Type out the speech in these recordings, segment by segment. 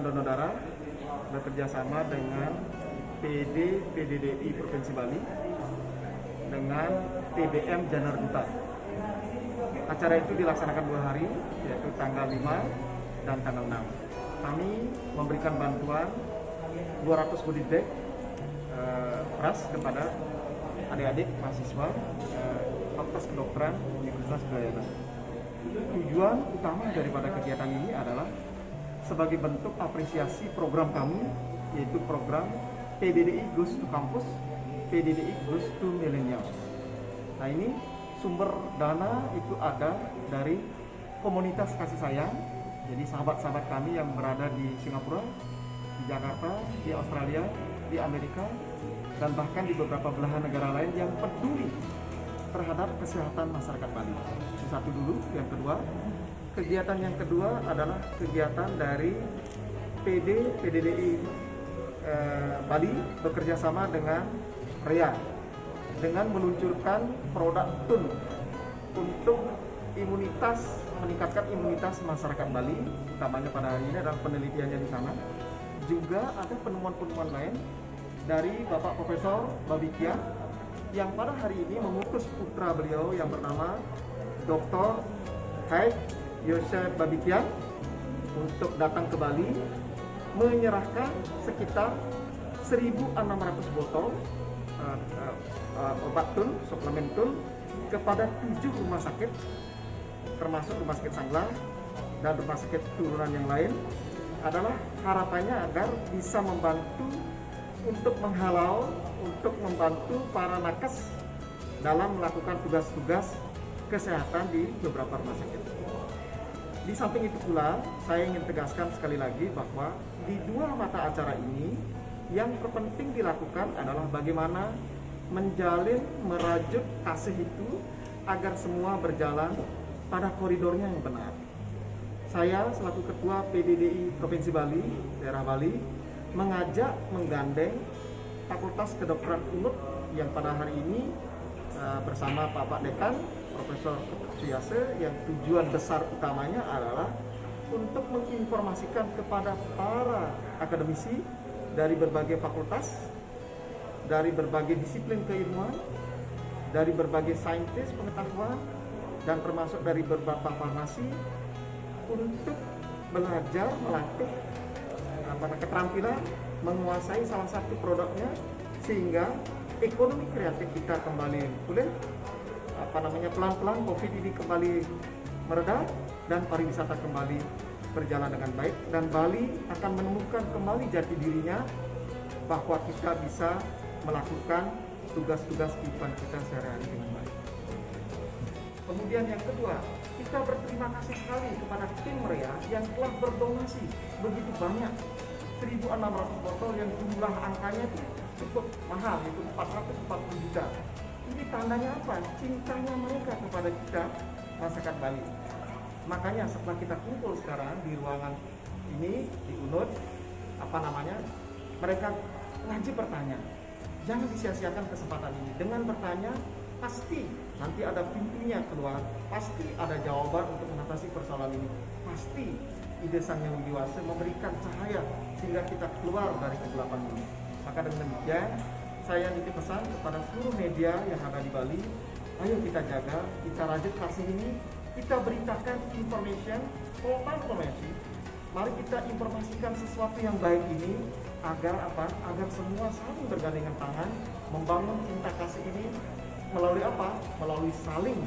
Persatuan Donor Darah bekerja sama dengan PDDI Provinsi Bali dengan TBM Janar Duta. Acara itu dilaksanakan 2 hari, yaitu tanggal 5 dan tanggal 6. Kami memberikan bantuan 200 goodie bag beras kepada adik-adik mahasiswa Fakultas Kedokteran Universitas Udayana. Tujuan utama daripada kegiatan ini adalah sebagai bentuk apresiasi program kami, yaitu program PDDI Goes to Campus, PDDI Goes to Millennials. Nah, ini sumber dana itu ada dari komunitas kasih sayang, jadi sahabat-sahabat kami yang berada di Singapura, di Jakarta, di Australia, di Amerika, dan bahkan di beberapa belahan negara lain yang peduli terhadap kesehatan masyarakat Bali. Itu satu dulu. Yang kedua, kegiatan yang kedua adalah kegiatan dari PDDI Bali bekerja sama dengan REA dengan meluncurkan produk TUN untuk meningkatkan imunitas masyarakat Bali. Utamanya pada hari ini adalah penelitiannya di sana. Juga ada penemuan-penemuan lain dari Bapak Profesor Babikia yang pada hari ini mengutus putra beliau yang bernama Dr. Haik Yosef Babikia untuk datang ke Bali menyerahkan sekitar 1.600 botol obat TUN, suplemen TUN kepada 7 rumah sakit, termasuk Rumah Sakit Sangla dan rumah sakit turunan yang lain, adalah harapannya agar bisa membantu untuk menghalau, untuk membantu para nakes dalam melakukan tugas-tugas kesehatan di beberapa rumah sakit. Di samping itu pula, saya ingin tegaskan sekali lagi bahwa di 2 mata acara ini yang terpenting dilakukan adalah bagaimana menjalin, merajut kasih itu agar semua berjalan pada koridornya yang benar. Saya selaku Ketua PDDI Provinsi Bali, daerah Bali, mengajak menggandeng Fakultas Kedokteran UNUD yang pada hari ini bersama Pak Dekan, Profesor Suyase, yang tujuan besar utamanya adalah untuk menginformasikan kepada para akademisi dari berbagai fakultas, dari berbagai disiplin keilmuan, dari berbagai saintis pengetahuan, dan termasuk dari beberapa farmasi untuk belajar melatih keterampilan menguasai salah satu produknya sehingga ekonomi kreatif kita kembali pulih, pelan-pelan COVID ini kembali mereda dan pariwisata kembali berjalan dengan baik, dan Bali akan menemukan kembali jati dirinya bahwa kita bisa melakukan tugas-tugas kehidupan kita sehari-hari dengan baik. Kemudian yang kedua, kita berterima kasih sekali kepada tim REA yang telah berdonasi begitu banyak, 1.600 botol yang jumlah angkanya itu cukup mahal, itu 440 juta. Ini tandanya apa? Cintanya mereka kepada kita, masyarakat Bali. Makanya setelah kita kumpul sekarang di ruangan ini, di UNUD, mereka wajib bertanya. Jangan disia-siakan kesempatan ini. Dengan bertanya, pasti nanti ada pintunya keluar, pasti ada jawaban untuk mengatasi persoalan ini. Pasti ide Sang Yang Widi Wase memberikan cahaya sehingga kita keluar dari kegelapan ini. Maka dengan demikian, saya nitip pesan kepada seluruh media yang ada di Bali, ayo kita jaga, kita rajut kasih ini, kita beritakan information, informasi. Mari kita informasikan sesuatu yang baik ini agar apa? Agar semua saling bergandengan tangan membangun cinta kasih ini melalui apa? Melalui saling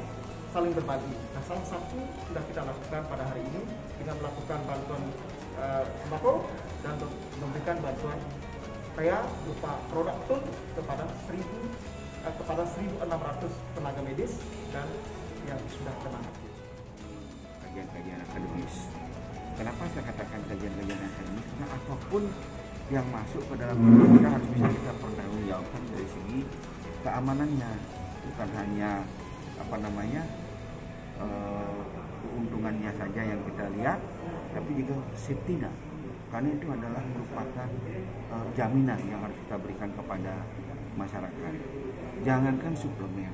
berbagi. Nah, salah satu sudah kita lakukan pada hari ini dengan melakukan bantuan sembako dan memberikan bantuan REA berupa produk TUN kepada 1.600 tenaga medis dan yang sudah kena kajian-kajian akademis. Kenapa saya katakan kajian-kajian akademis? Karena apapun yang masuk ke dalam kita harus bisa kita pertanggungjawabkan dari segi keamanannya, bukan hanya keuntungannya saja yang kita lihat, tapi juga safety-nya. Karena itu adalah merupakan jaminan yang harus kita berikan kepada masyarakat. Jangankan suplemen,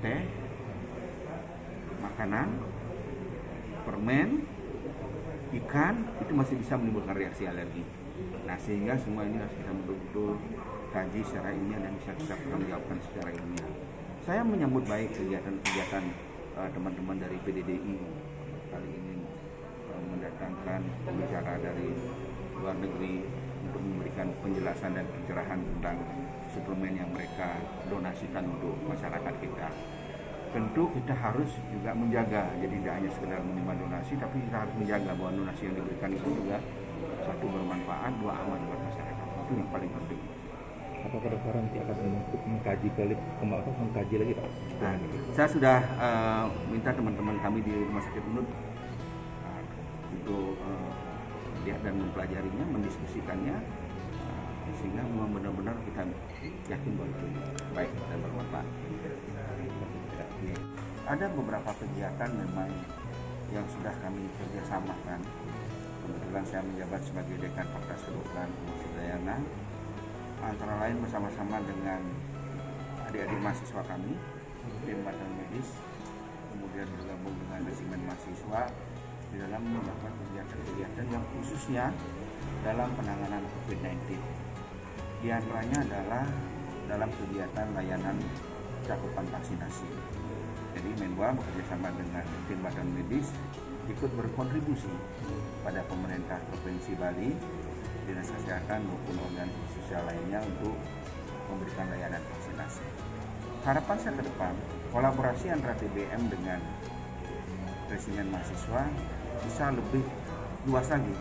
teh, makanan, permen, ikan itu masih bisa menimbulkan reaksi alergi. Nah, sehingga semua ini harus kita betul-betul kaji secara ilmiah dan bisa kita pertanggungjawabkan secara ilmiah. Saya menyambut baik kegiatan-kegiatan teman-teman dari PDDI kali ini mendatangkan pembicara dari luar negeri untuk memberikan penjelasan dan pencerahan tentang suplemen yang mereka donasikan untuk masyarakat kita. Tentu kita harus juga menjaga, jadi tidak hanya sekedar menerima donasi, tapi kita harus menjaga bahwa donasi yang diberikan itu juga satu bermanfaat, dua aman buat masyarakat. Itu yang paling penting. Apakah dokter nanti akan mengkaji lagi Pak? Nah, saya sudah minta teman-teman kami di Rumah Sakit Unut untuk lihat dan mempelajarinya, mendiskusikannya, sehingga benar-benar kita yakin bahwa itu baik dan bermanfaat. Ada beberapa kegiatan memang yang sudah kami kerjasamakan. Kebetulan saya menjabat sebagai Dekan Fakultas Kedokteran Udayana, antara lain bersama-sama dengan adik-adik mahasiswa kami, tim badan medis, kemudian bergabung dengan resimen mahasiswa di dalam melakukan kegiatan-kegiatan yang khususnya dalam penanganan COVID-19. Di antaranya adalah dalam kegiatan layanan cakupan vaksinasi. Jadi Menwa bekerjasama dengan tim badan medis ikut berkontribusi pada pemerintah Provinsi Bali, Dinas Kesehatan maupun organisasi sosial lainnya untuk memberikan layanan vaksinasi. Harapan saya ke depan, kolaborasi antara TBM dengan resimen mahasiswa bisa lebih luas lagi,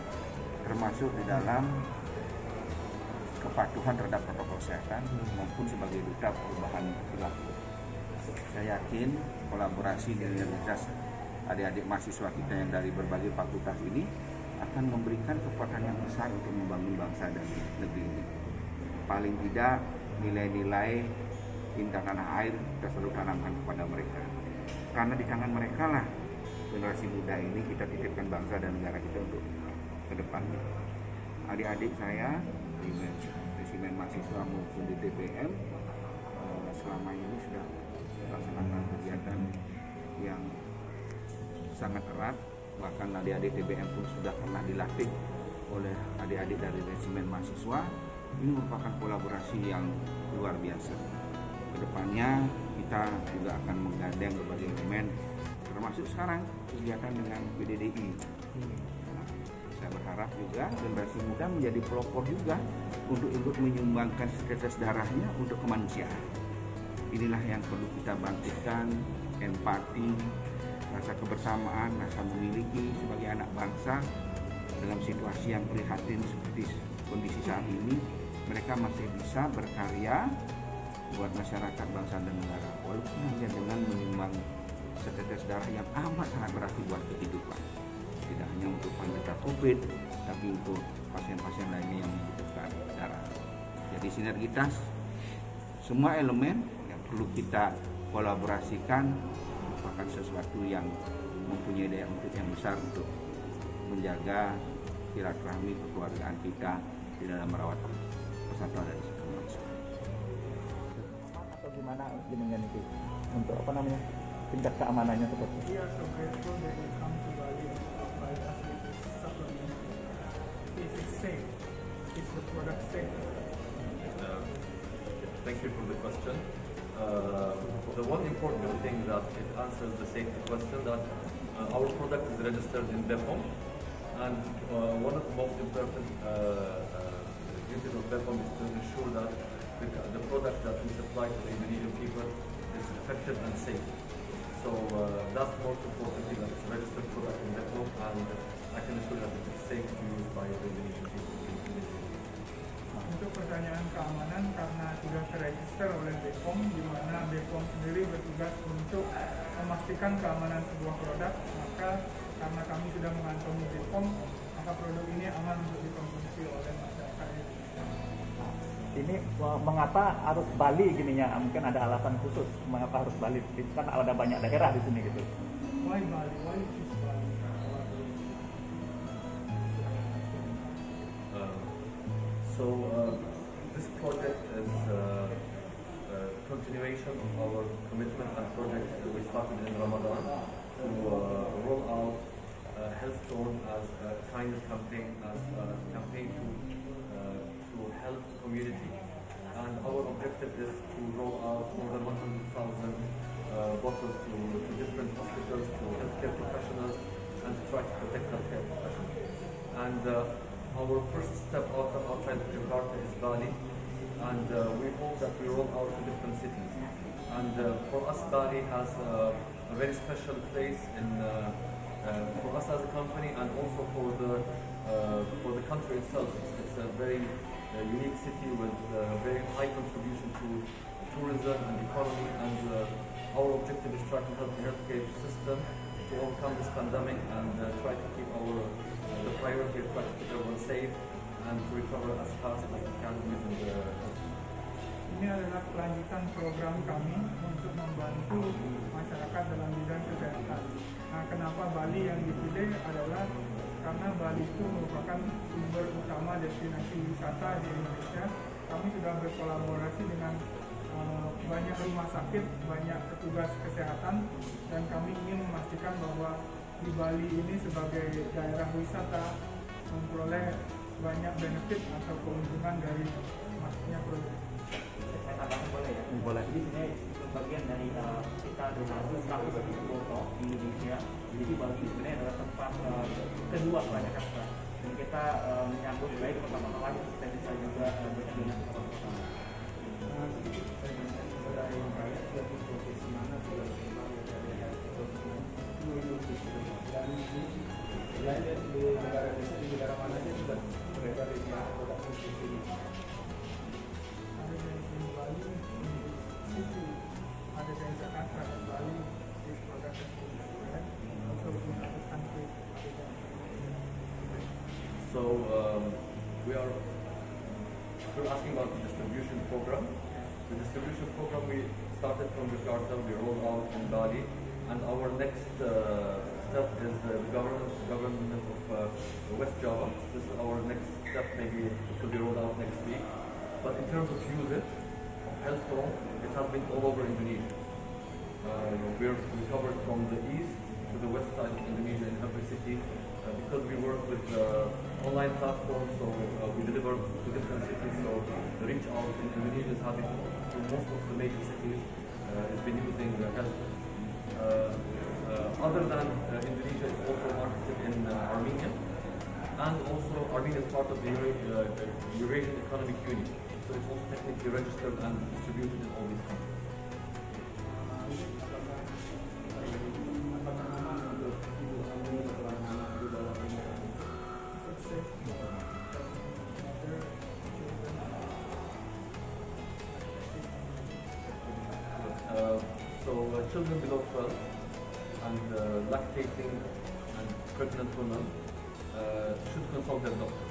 termasuk di dalam kepatuhan terhadap protokol kesehatan maupun sebagai duta perubahan perilaku. Saya yakin kolaborasi dengan universitas adik-adik mahasiswa kita yang dari berbagai fakultas ini akan memberikan kekuatan yang besar untuk membangun bangsa dan negeri ini. Paling tidak nilai-nilai cinta tanah air kita selalu tanamkan kepada mereka. Karena di tangan mereka lah generasi muda ini kita titipkan bangsa dan negara kita untuk ke depannya. Adik-adik saya di resimen mahasiswa maupun di TBM selama ini sudah melaksanakan kegiatan yang sangat erat, bahkan adik-adik TBM pun sudah pernah dilatih oleh adik-adik dari resimen mahasiswa. Ini merupakan kolaborasi yang luar biasa. Kedepannya kita juga akan menggandeng berbagai elemen, termasuk sekarang kegiatan dengan PDDI. Saya berharap juga generasi muda menjadi pelopor juga untuk ikut menyumbangkan setetes darahnya untuk kemanusiaan. Inilah yang perlu kita bangkitkan, empati, rasa kebersamaan, rasa memiliki sebagai anak bangsa dalam situasi yang prihatin seperti kondisi saat ini. Mereka masih bisa berkarya buat masyarakat, bangsa dan negara, walaupun hanya dengan menyumbang setetes darah yang amat sangat berarti buat kehidupan. Tidak hanya untuk penderita COVID, tapi untuk pasien-pasien lainnya yang membutuhkan darah. Jadi sinergitas semua elemen yang perlu kita kolaborasikan merupakan sesuatu yang mempunyai daya untuk yang besar untuk menjaga silaturahmi kekeluargaan kita di dalam merawat persatuan dan kesatuan. Atau gimana jenengan itu untuk apa namanya tingkat keamanannya seperti itu? Iya, so grateful that you come to Bali and provide us with this supplement. Is it safe? Is the product safe? Thank you for the question. The one important thing that it answers the safety question that our product is registered in BEPOM, and one of the most important duties of BEPOM is to ensure that the product that we supply to the Indonesian people is effective and safe. So that's the most important thing, that it's a registered product in BEPOM, and I can assure that it is safe to use by the Indonesian people. Untuk pertanyaan keamanan, karena sudah terregister oleh BPOM, di mana BPOM sendiri bertugas untuk memastikan keamanan sebuah produk, maka karena kami sudah mengantongi BPOM, maka produk ini aman untuk dikonsumsi oleh masyarakat Indonesia. Ini mengapa harus Bali gininya? Mungkin ada alasan khusus mengapa harus Bali? Kan ada banyak daerah di sini gitu. Why Bali? Why choose Bali? This project is a continuation of our commitment and project that we started in Ramadan to roll out Health Tone as a kindness campaign, as a campaign to help community. And our objective is to roll out more than 100,000 bottles to different hospitals, to healthcare professionals, and to try to protect healthcare professionals. And our first step outside Jakarta is Bali, and we hope that we roll out to different cities. And for us, Bali has a very special place for us as a company, and also for the country itself. It's a very unique city with very high contribution to tourism and economy, and our objective is try to help the healthcare system to overcome this pandemic and try to keep the priority of try to keep everyone safe and to recover as fast as we can within the Ini adalah kelanjutan program kami untuk membantu masyarakat dalam bidang kesehatan. Nah, kenapa Bali yang dipilih adalah karena Bali itu merupakan sumber utama destinasi wisata di Indonesia. Kami sudah berkolaborasi dengan banyak rumah sakit, banyak petugas kesehatan, dan kami ingin memastikan bahwa di Bali ini sebagai daerah wisata memperoleh banyak benefit atau keuntungan dari masuknya produk. Saya tambahkan boleh ya? Boleh. Jadi sebenarnya bagian dari kita donasi 100.000 botol di Indonesia. Jadi Bali sebenarnya adalah tempat kedua banyak kita. Dan kita menyambut baik kota-kota lain, kita bisa juga berdonasi ke kota-kota lain. Dan di negara Indonesia, di negara mana aja sudah beredar ini produk susu ini? Ada dari Bali, susu, ada dari Jakarta, Bali, di produk susu, untuk melakukan So we're asking about the distribution program. The distribution program we started from Jakarta, we rolled out in Bali, and our next step is the government of West Java. This is our next step, maybe it will be rolled out next week. But in terms of usage of Health Tone, it has been all over Indonesia. We covered from the east to the west side of Indonesia in every city. Because we work with online platforms, so we deliver to different cities, so the reach out in Indonesia is having to most of the major cities has been using Health. Other than Indonesia, it's also marketed in Armenia, and also Armenia is part of the Eurasian Economic Union, so it's also technically registered and distributed in all these countries. Children below 12 and lactating and pregnant women should consult their doctor.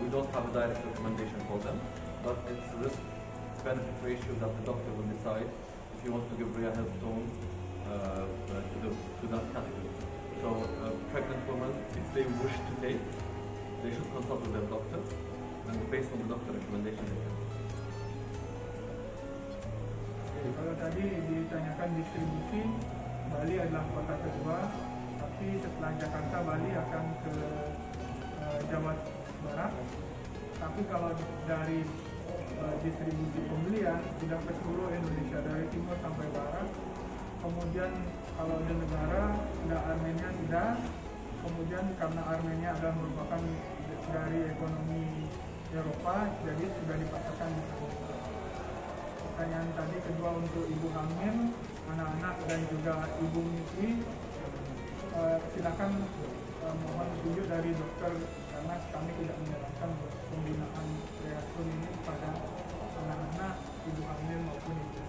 We don't have a direct recommendation for them, but it's a risk-benefit ratio that the doctor will decide if he wants to give Rhea Health Tone to that category. So pregnant women, if they wish to take, they should consult with their doctor, and based on the doctor recommendation they can. Kalau tadi ditanyakan distribusi, Bali adalah kota kedua, tapi setelah Jakarta, Bali akan ke Jawa Barat. Tapi kalau dari distribusi pembelian, sudah ke seluruh Indonesia, dari timur sampai barat. Kemudian kalau di negara, sudah Armenia sudah. Kemudian karena Armenia adalah merupakan dari ekonomi Eropa, jadi sudah dipasarkan di sana. Pertanyaan tadi kedua untuk ibu hamil, anak-anak dan juga ibu menyusui, silakan mohon petunjuk dari dokter karena kami tidak menyarankan penggunaan Rhea Tone ini pada anak-anak, ibu hamil maupun ibu.